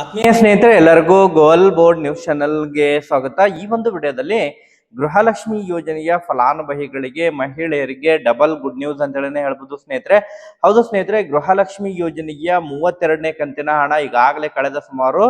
ಆತ್ಮೀಯ ಸ್ನೇಹಿತರೆ, ಎಲ್ಲರಿಗೂ ಗೋಲ್ ಬೋರ್ಡ್ ನ್ಯೂಸ್ ಚಾನೆಲ್ಗೆ ಸ್ವಾಗತ. ಈ ಒಂದು ವಿಡಿಯೋದಲ್ಲಿ ಗೃಹಲಕ್ಷ್ಮಿ ಯೋಜನೆಯ ಫಲಾನುಭವಿಗಳಿಗೆ ಮಹಿಳೆಯರಿಗೆ ಡಬಲ್ ಗುಡ್ ನ್ಯೂಸ್ ಅಂತ ಹೇಳಿನೇ ಹೇಳ್ಬೋದು ಸ್ನೇಹಿತರೆ. ಹೌದು ಸ್ನೇಹಿತರೆ, ಗೃಹಲಕ್ಷ್ಮಿ ಯೋಜನೆಯ 32ನೇ ಕಂತಿನ ಹಣ ಈಗಾಗಲೇ ಕಳೆದ ಸುಮಾರು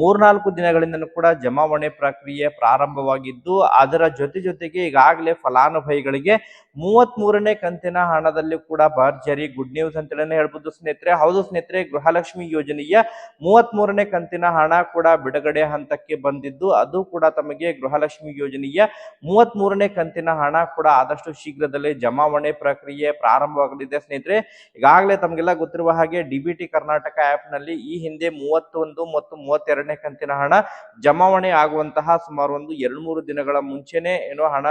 3-4 ದಿನಗಳಿಂದಲೂ ಕೂಡ ಜಮಾವಣೆ ಪ್ರಕ್ರಿಯೆ ಪ್ರಾರಂಭವಾಗಿದ್ದು, ಅದರ ಜೊತೆಗೆ ಈಗಾಗಲೇ ಫಲಾನುಭವಿಗಳಿಗೆ 33ನೇ ಕಂತಿನ ಹಣದಲ್ಲಿ ಕೂಡ ಭರ್ಜರಿ ಗುಡ್ ನ್ಯೂಸ್ ಅಂತೇಳಿ ಹೇಳ್ಬೋದು ಸ್ನೇಹಿತರೆ. ಹೌದು ಸ್ನೇಹಿತರೆ, ಗೃಹಲಕ್ಷ್ಮಿ ಯೋಜನೆಯ 33ನೇ ಕಂತಿನ ಹಣ ಕೂಡ ಬಿಡುಗಡೆ ಹಂತಕ್ಕೆ ಬಂದಿದ್ದು, ಅದು ಕೂಡ ತಮಗೆ ಗೃಹಲಕ್ಷ್ಮಿ ಯೋಜನೆಯ 33ನೇ ಕಂತಿನ ಹಣ ಕೂಡ ಆದಷ್ಟು ಶೀಘ್ರದಲ್ಲೇ ಜಮಾವಣೆ ಪ್ರಕ್ರಿಯೆ ಪ್ರಾರಂಭವಾಗಲಿದೆ ಸ್ನೇಹಿತರೆ. ಈಗಾಗಲೇ ತಮಗೆಲ್ಲ ಗೊತ್ತಿರುವ ಹಾಗೆ ಡಿಬಿಟಿ ಕರ್ನಾಟಕ ಆಪ್ ನಲ್ಲಿ ಈ ಹಿಂದೆ 31 ಮತ್ತು 32ನೇ ಕಂತಿನ ಹಣ ಜಮಾವಣೆ ಆಗುವಂತಹ ಸುಮಾರು ಒಂದು 2-3 ದಿನಗಳ ಮುಂಚೆನೆ ಹಣ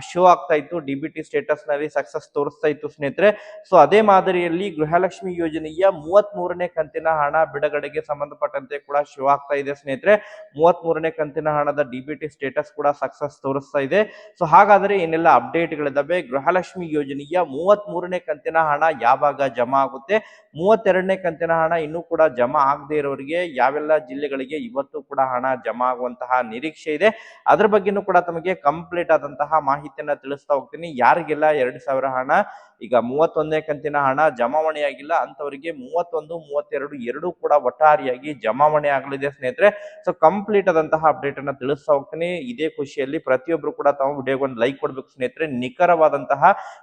ಶೋ ಆಗ್ತಾ ಇತ್ತು. ಡಿಬಿಟಿ ಸ್ಟೇಟಸ್ ನಲ್ಲಿ ಸಕ್ಸಸ್ ತೋರಿಸ್ತಾ ಇತ್ತು ಸ್ನೇಹಿತರೆ. ಸೊ ಅದೇ ಮಾದರಿಯಲ್ಲಿ ಗೃಹಲಕ್ಷ್ಮಿ ಯೋಜನೆಯ 33ನೇ ಕಂತಿನ ಹಣ ಬಿಡುಗಡೆಗೆ ಸಂಬಂಧಪಟ್ಟಂತೆ ಕೂಡ ಶೋ ಆಗ್ತಾ ಇದೆ ಸ್ನೇಹಿತರೆ. 33ನೇ ಕಂತಿನ ಹಣದ ಡಿಬಿಟಿ ಸ್ಟೇಟಸ್ ಕೂಡ ಸಕ್ಸಸ್ ತೋರಿಸ್ತಾ ಇದೆ. ಸೊ ಹಾಗಾದ್ರೆ ಏನೆಲ್ಲ ಅಪ್ಡೇಟ್ ಗಳಿದಾವೆ, ಗೃಹಲಕ್ಷ್ಮಿ ಯೋಜನೆಯ 33ನೇ ಕಂತಿನ ಹಣ ಯಾವಾಗ ಜಮಾ ಆಗುತ್ತೆ, 32ನೇ ಕಂತಿನ ಹಣ ಇನ್ನೂ ಕೂಡ ಜಮಾ ಆಗದೆ ಇರೋರಿಗೆ ಯಾವೆಲ್ಲ ಜಿಲ್ಲೆಗಳಿಗೆ ಇವತ್ತು ಕೂಡ ಹಣ ಜಮಾ ಆಗುವಂತಹ ನಿರೀಕ್ಷೆ ಇದೆ, ಅದ್ರ ಬಗ್ಗೆನೂ ಕೂಡ ತಮಗೆ ಕಂಪ್ಲೀಟ್ ಆದಂತಹ ಮಾಹಿತಿಯನ್ನ ತಿಳಿಸ್ತಾ ಹೋಗ್ತೀನಿ. ಯಾರಿಗೆಲ್ಲ 2,000 ಹಣ ಈಗ 31ನೇ ಕಂತಿನ ಹಣ ಜಮಾವಣೆಯಾಗಿಲ್ಲ ಅಂತವರಿಗೆ 31, 32 ಎರಡೂ ಕೂಡ ಒಟ್ಟಾರೆಯಾಗಿ ಜಮಾವಣೆ ಆಗಲಿದೆ ಸ್ನೇಹಿತರೆ. ಸೊ ಕಂಪ್ಲೀಟ್ ಆದಂತಹ ಅಪ್ಡೇಟ್ ಅನ್ನ ತಿಳಿಸ್ತಾ ಹೋಗ್ತೀನಿ. ಇದೇ ಖುಷಿಯಲ್ಲಿ ಪ್ರತಿಯೊಬ್ರು ಕೂಡ ತಾವು ವಿಡಿಯೋಗೆ ಒಂದು ಲೈಕ್ ಕೊಡ್ಬೇಕು ಸ್ನೇಹಿತರೆ. ನಿಖರವಾದಂತಹ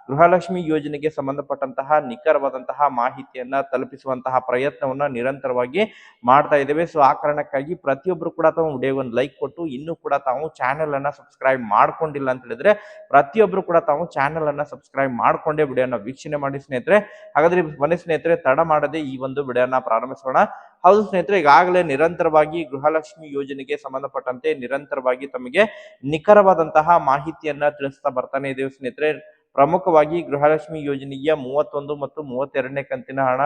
ಗೃಹಲಕ್ಷ್ಮಿ ಯೋಜನೆಗೆ ಸಂಬಂಧಪಟ್ಟಂತಹ ನಿಖರವಾದಂತಹ ಮಾಹಿತಿಯನ್ನ ತಲುಪಿಸುವಂತಹ ಪ್ರಯತ್ನವನ್ನ ನಿರಂತರವಾಗಿ ಮಾಡ್ತಾ ಇದ್ದೇವೆ. ಸೊ ಆ ಕಾರಣಕ್ಕಾಗಿ ಪ್ರತಿಯೊಬ್ರು ಕೂಡ ತಾವು ವಿಡಿಯೋಗೆ ಒಂದು ಲೈಕ್ ಕೊಟ್ಟು, ಇನ್ನೂ ಕೂಡ ತಾವು ಚಾನೆಲ್ ಅನ್ನ ಸಬ್ಸ್ಕ್ರೈಬ್ ಮಾಡ್ಕೊಂಡಿಲ್ಲ ಅಂತ ಹೇಳಿದ್ರೆ ಪ್ರತಿಯೊಬ್ರು ಕೂಡ ತಾವು ಚಾನೆಲ್ ಅನ್ನ ಸಬ್ಸ್ಕ್ರೈಬ್ ಮಾಡ್ಕೊಂಡೇ ವಿಡಿಯೋನ ವೀಕ್ಷಣೆ ಮಾಡಿ ಸ್ನೇಹಿತರೆ. ಹಾಗಾದ್ರೆ ಬನ್ನಿ ಸ್ನೇಹಿತರೆ, ತಡ ಮಾಡದೆ ಈ ಒಂದು ವಿಡಿಯೋನ ಪ್ರಾರಂಭಿಸೋಣ. ಹೌದು ಸ್ನೇಹಿತರೆ, ಈಗಾಗಲೇ ನಿರಂತರವಾಗಿ ಗೃಹಲಕ್ಷ್ಮಿ ಯೋಜನೆಗೆ ಸಂಬಂಧಪಟ್ಟಂತೆ ನಿರಂತರವಾಗಿ ತಮಗೆ ನಿಖರವಾದಂತಹ ಮಾಹಿತಿಯನ್ನ ತಿಳಿಸ್ತಾ ಬರ್ತಾನೆ ಇದ್ದೇವೆ ಸ್ನೇಹಿತರೆ. ಪ್ರಮುಖವಾಗಿ ಗೃಹಲಕ್ಷ್ಮಿ ಯೋಜನೆಯ 31 ಮತ್ತು 32ನೇ ಕಂತಿನ ಹಣ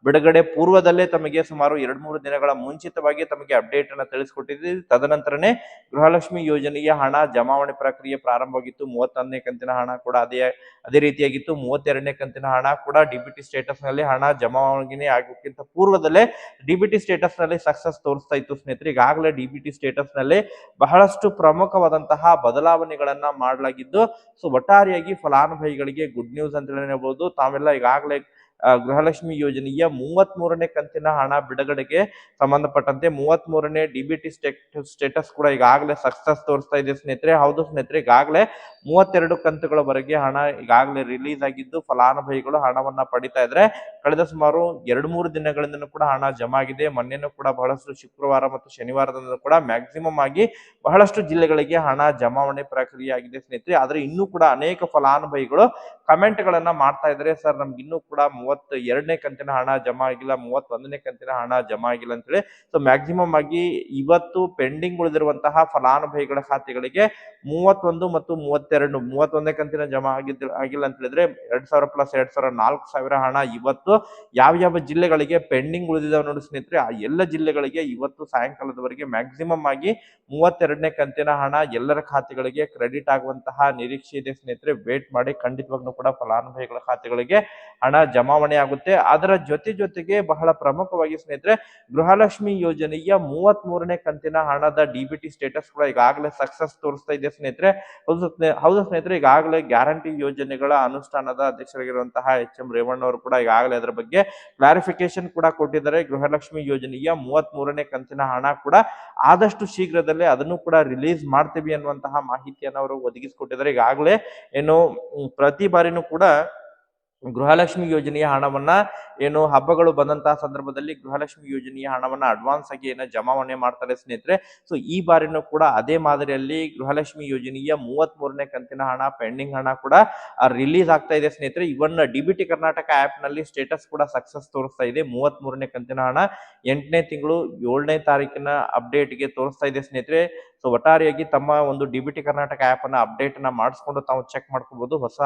ಬಿಡುಗಡೆ ಪೂರ್ವದಲ್ಲೇ ತಮಗೆ ಸುಮಾರು 2-3 ದಿನಗಳ ಮುಂಚಿತವಾಗಿ ತಮಗೆ ಅಪ್ಡೇಟ್ ಅನ್ನ ತಿಳಿಸಿಕೊಟ್ಟಿದ್ದೀವಿ. ತದನಂತರನೇ ಗೃಹಲಕ್ಷ್ಮಿ ಯೋಜನೆಯ ಹಣ ಜಮಾವಣೆ ಪ್ರಕ್ರಿಯೆ ಪ್ರಾರಂಭವಾಗಿತ್ತು. 31ನೇ ಕಂತಿನ ಹಣ ಕೂಡ ಅದೇ ರೀತಿಯಾಗಿತ್ತು. 32ನೇ ಕಂತಿನ ಹಣ ಕೂಡ ಡಿಬಿಟಿ ಸ್ಟೇಟಸ್ ನಲ್ಲಿ ಹಣ ಜಮಾವಣೆ ಆಗೋಕ್ಕಿಂತ ಪೂರ್ವದಲ್ಲೇ ಡಿಬಿಟಿ ಸ್ಟೇಟಸ್ ನಲ್ಲಿ ಸಕ್ಸಸ್ ತೋರಿಸ್ತಾ ಇತ್ತು ಸ್ನೇಹಿತರೆ. ಈಗಾಗಲೇ ಡಿಬಿಟಿ ಸ್ಟೇಟಸ್ ನಲ್ಲಿ ಬಹಳಷ್ಟು ಪ್ರಮುಖವಾದಂತಹ ಬದಲಾವಣೆಗಳನ್ನ ಮಾಡಲಾಗಿದ್ದು, ಸೊ ಒಟ್ಟಾರೆಯಾಗಿ ಫಲಾನುಭವಿಗಳಿಗೆ ಗುಡ್ ನ್ಯೂಸ್ ಅಂತ ಹೇಳ್ಬೋದು. ತಾವೆಲ್ಲ ಈಗಾಗಲೇ ಗೃಹಲಕ್ಷ್ಮಿ ಯೋಜನೆಯ 33ನೇ ಕಂತಿನ ಹಣ ಬಿಡುಗಡೆಗೆ ಸಂಬಂಧಪಟ್ಟಂತೆ 33ನೇ ಡಿಬಿಟಿ ಸ್ಟೇಟಸ್ ಕೂಡ ಈಗಾಗಲೇ ಸಕ್ಸಸ್ ತೋರಿಸ್ತಾ ಇದೆ ಸ್ನೇಹಿತರೆ. ಹೌದು ಸ್ನೇಹಿತರೆ, ಈಗಾಗಲೇ 32 ಕಂತುಗಳವರೆಗೆ ಹಣ ಈಗಾಗಲೇ ರಿಲೀಸ್ ಆಗಿದ್ದು, ಫಲಾನುಭವಿಗಳು ಹಣವನ್ನ ಪಡಿತಾ ಇದ್ರೆ ಕಳೆದ ಸುಮಾರು 2-3 ದಿನಗಳಿಂದ ಕೂಡ ಹಣ ಜಮಾ ಆಗಿದೆ. ಮೊನ್ನೆನೂ ಕೂಡ ಬಹಳಷ್ಟು ಶುಕ್ರವಾರ ಮತ್ತು ಶನಿವಾರದಿಂದ ಕೂಡ ಮ್ಯಾಕ್ಸಿಮಮ್ ಆಗಿ ಬಹಳಷ್ಟು ಜಿಲ್ಲೆಗಳಿಗೆ ಹಣ ಜಮಾವಣೆ ಪ್ರಕ್ರಿಯೆ ಆಗಿದೆ ಸ್ನೇಹಿತರೆ. ಆದ್ರೆ ಇನ್ನೂ ಕೂಡ ಅನೇಕ ಫಲಾನುಭವಿಗಳು ಕಮೆಂಟ್ ಗಳನ್ನ ಮಾಡ್ತಾ ಇದ್ದಾರೆ, ಸರ್ ನಮ್ಗೆ ಇನ್ನೂ ಕೂಡ 32ನೇ ಕಂತಿನ ಹಣ ಜಮಾ ಆಗಿಲ್ಲ, 31ನೇ ಕಂತಿನ ಹಣ ಜಮಾ ಆಗಿಲ್ಲ ಅಂತ ಹೇಳಿ. ಸೊ ಮ್ಯಾಕ್ಸಿಮಮ್ ಆಗಿ ಇವತ್ತು ಪೆಂಡಿಂಗ್ ಉಳಿದಿರುವಂತಹ ಫಲಾನುಭವಿಗಳ ಖಾತೆಗಳಿಗೆ 31 ಮತ್ತು 31ನೇ ಕಂತಿನ ಜಮಾ ಆಗಿಲ್ಲ ಅಂತ ಹೇಳಿದ್ರೆ 2,000 ಪ್ಲಸ್ 2,000 4,000 ಹಣ ಇವತ್ತು ಯಾವ ಜಿಲ್ಲೆಗಳಿಗೆ ಪೆಂಡಿಂಗ್ ಉಳಿದಿದಾವೆ ನೋಡಿ ಸ್ನೇಹಿತರೆ, ಆ ಎಲ್ಲ ಜಿಲ್ಲೆಗಳಿಗೆ ಇವತ್ತು ಸಾಯಂಕಾಲದವರೆಗೆ ಮ್ಯಾಕ್ಸಿಮಮ್ ಆಗಿ 32ನೇ ಕಂತಿನ ಹಣ ಎಲ್ಲರ ಖಾತೆಗಳಿಗೆ ಕ್ರೆಡಿಟ್ ಆಗುವಂತಹ ನಿರೀಕ್ಷೆ ಇದೆ ಸ್ನೇಹಿತರೆ. ವೇಟ್ ಮಾಡಿ, ಖಂಡಿತವಾಗ್ಲೂ ಕೂಡ ಫಲಾನುಭವಿಗಳ ಖಾತೆಗಳಿಗೆ ಹಣ ಜಮಾವಣೆ ಆಗುತ್ತೆ. ಅದರ ಜೊತೆಗೆ ಬಹಳ ಪ್ರಮುಖವಾಗಿ ಸ್ನೇಹಿತರೆ, ಗೃಹಲಕ್ಷ್ಮಿ ಯೋಜನೆಯ 33ನೇ ಕಂತಿನ ಹಣದ ಡಿಬಿಟಿ ಸ್ಟೇಟಸ್ ಕೂಡ ಈಗಾಗಲೇ ಸಕ್ಸಸ್ ತೋರಿಸ್ತಾ ಇದೆ ಸ್ನೇಹಿತರೆ. ಹೌದು ಸ್ನೇಹಿತರೆ, ಈಗಾಗಲೇ ಗ್ಯಾರಂಟಿ ಯೋಜನೆಗಳ ಅನುಷ್ಠಾನದ ಅಧ್ಯಕ್ಷರಾಗಿರುವಂತಹ ಎಚ್.ಎಂ. ರೇವಣ್ಣ ಅವರು ಕೂಡ ಈಗಾಗಲೇ ಅದರ ಬಗ್ಗೆ ಕ್ಲಾರಿಫಿಕೇಶನ್ ಕೂಡ ಕೊಟ್ಟಿದ್ದಾರೆ. ಗೃಹಲಕ್ಷ್ಮಿ ಯೋಜನೆಯ 33ನೇ ಕಂತಿನ ಹಣ ಕೂಡ ಆದಷ್ಟು ಶೀಘ್ರದಲ್ಲೇ ಅದನ್ನು ಕೂಡ ರಿಲೀಸ್ ಮಾಡ್ತೀವಿ ಅನ್ನುವಂತಹ ಮಾಹಿತಿಯನ್ನು ಅವರು ಒದಗಿಸಿಕೊಟ್ಟಿದ್ದಾರೆ. ಈಗಾಗಲೇ ಪ್ರತಿ ಬಾರಿನೂ ಕೂಡ ಗೃಹಲಕ್ಷ್ಮಿ ಯೋಜನೆಯ ಹಣವನ್ನ ಹಬ್ಬಗಳು ಬಂದಂತಹ ಸಂದರ್ಭದಲ್ಲಿ ಗೃಹಲಕ್ಷ್ಮಿ ಯೋಜನೆಯ ಹಣವನ್ನ ಅಡ್ವಾನ್ಸ್ ಆಗಿ ಜಮಾವಣೆ ಮಾಡ್ತಾರೆ ಸ್ನೇಹಿತರೆ. ಸೊ ಈ ಬಾರಿನೂ ಕೂಡ ಅದೇ ಮಾದರಿಯಲ್ಲಿ ಗೃಹಲಕ್ಷ್ಮಿ ಯೋಜನೆಯ 33ನೇ ಕಂತಿನ ಹಣ ಪೆಂಡಿಂಗ್ ಹಣ ಕೂಡ ರಿಲೀಸ್ ಆಗ್ತಾ ಇದೆ ಸ್ನೇಹಿತರೆ. ಇವನ್ ಡಿಬಿಟಿ ಕರ್ನಾಟಕ ಆಪ್ ನಲ್ಲಿ ಸ್ಟೇಟಸ್ ಕೂಡ ಸಕ್ಸಸ್ ತೋರಿಸ್ತಾ ಇದೆ. 33ನೇ ಕಂತಿನ ಹಣ 8ನೇ ತಿಂಗಳು 7ನೇ ತಾರೀಕಿನ ಅಪ್ಡೇಟ್ ಗೆ ತೋರಿಸ್ತಾ ಇದೆ ಸ್ನೇಹಿತರೆ. ಸೊ ಒಟ್ಟಾರೆಯಾಗಿ ತಮ್ಮ ಒಂದು ಡಿಬಿಟಿ ಕರ್ನಾಟಕ ಆಪ್ ಅನ್ನ ಅಪ್ಡೇಟ್ ಅನ್ನ ಮಾಡಿಸ್ಕೊಂಡು ತಾವು ಚೆಕ್ ಮಾಡ್ಕೋಬಹುದು. ಹೊಸ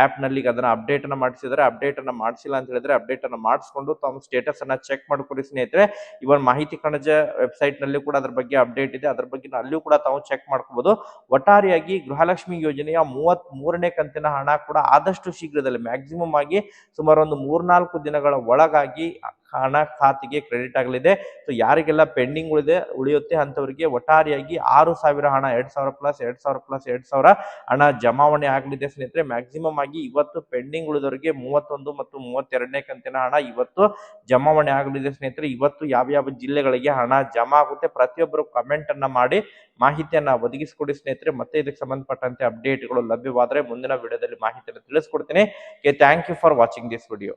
ಆಪ್ ನಲ್ಲಿ ಅದನ್ನ ಅಪ್ಡೇಟ್ ಅನ್ನ ಮಾಡಿಸಿದ್ರೆ, ಅಪ್ಡೇಟ್ ಅನ್ನ ಮಾಡಿಸಿಲ್ಲ ಅಂತ ಹೇಳಿದ್ರೆ ಅಪ್ಡೇಟ್ ಅನ್ನ ಮಾಡಿಸ್ಕೊಂಡು ತಾವು ಸ್ಟೇಟಸ್ ಅನ್ನ ಚೆಕ್ ಮಾಡ್ಕೊಳ್ಳಿ ಸ್ನೇಹಿತರೆ. ಇವನ್ ಮಾಹಿತಿ ಕಣಜ ವೆಬ್ಸೈಟ್ ನಲ್ಲಿ ಕೂಡ ಅದ್ರ ಬಗ್ಗೆ ಅಪ್ಡೇಟ್ ಇದೆ, ಅದ್ರ ಬಗ್ಗೆ ಅಲ್ಲಿಯೂ ಕೂಡ ತಾವು ಚೆಕ್ ಮಾಡ್ಕೋಬಹುದು. ಒಟ್ಟಾರೆಯಾಗಿ ಗೃಹಲಕ್ಷ್ಮಿ ಯೋಜನೆಯ 33ನೇ ಕಂತಿನ ಹಣ ಕೂಡ ಆದಷ್ಟು ಶೀಘ್ರದಲ್ಲಿ ಮ್ಯಾಕ್ಸಿಮಮ್ ಆಗಿ ಸುಮಾರು ಒಂದು 3-4 ದಿನಗಳ ಒಳಗಾಗಿ ಹಣ ಖಾತೆಗೆ ಕ್ರೆಡಿಟ್ ಆಗಲಿದೆ. ಸೊ ಯಾರಿಗೆಲ್ಲ ಪೆಂಡಿಂಗ್ ಉಳಿಯುತ್ತೆ ಅಂತವರಿಗೆ ಒಟ್ಟಾರೆಯಾಗಿ 6,000 ಹಣ 2,000 ಪ್ಲಸ್ 2,000 ಹಣ ಜಮಾವಣೆ ಆಗಲಿದೆ ಸ್ನೇಹಿತರೆ. ಮ್ಯಾಕ್ಸಿಮಮ್ ಆಗಿ ಇವತ್ತು ಪೆಂಡಿಂಗ್ ಉಳಿದವರಿಗೆ 31 ಮತ್ತು 32ನೇ ಕಂತಿನ ಹಣ ಇವತ್ತು ಜಮಾವಣೆ ಆಗಲಿದೆ ಸ್ನೇಹಿತರೆ. ಇವತ್ತು ಯಾವ ಜಿಲ್ಲೆಗಳಿಗೆ ಹಣ ಜಮಾ ಆಗುತ್ತೆ ಪ್ರತಿಯೊಬ್ಬರು ಕಮೆಂಟ್ ಅನ್ನ ಮಾಡಿ ಮಾಹಿತಿಯನ್ನ ಒದಗಿಸಿಕೊಡಿ ಸ್ನೇಹಿತರೆ. ಮತ್ತೆ ಇದಕ್ಕೆ ಸಂಬಂಧಪಟ್ಟಂತೆ ಅಪ್ಡೇಟ್ಗಳು ಲಭ್ಯವಾದರೆ ಮುಂದಿನ ವಿಡಿಯೋದಲ್ಲಿ ಮಾಹಿತಿಯನ್ನು ತಿಳಿಸ್ಕೊಡ್ತೀನಿ. Thank you for watching this video.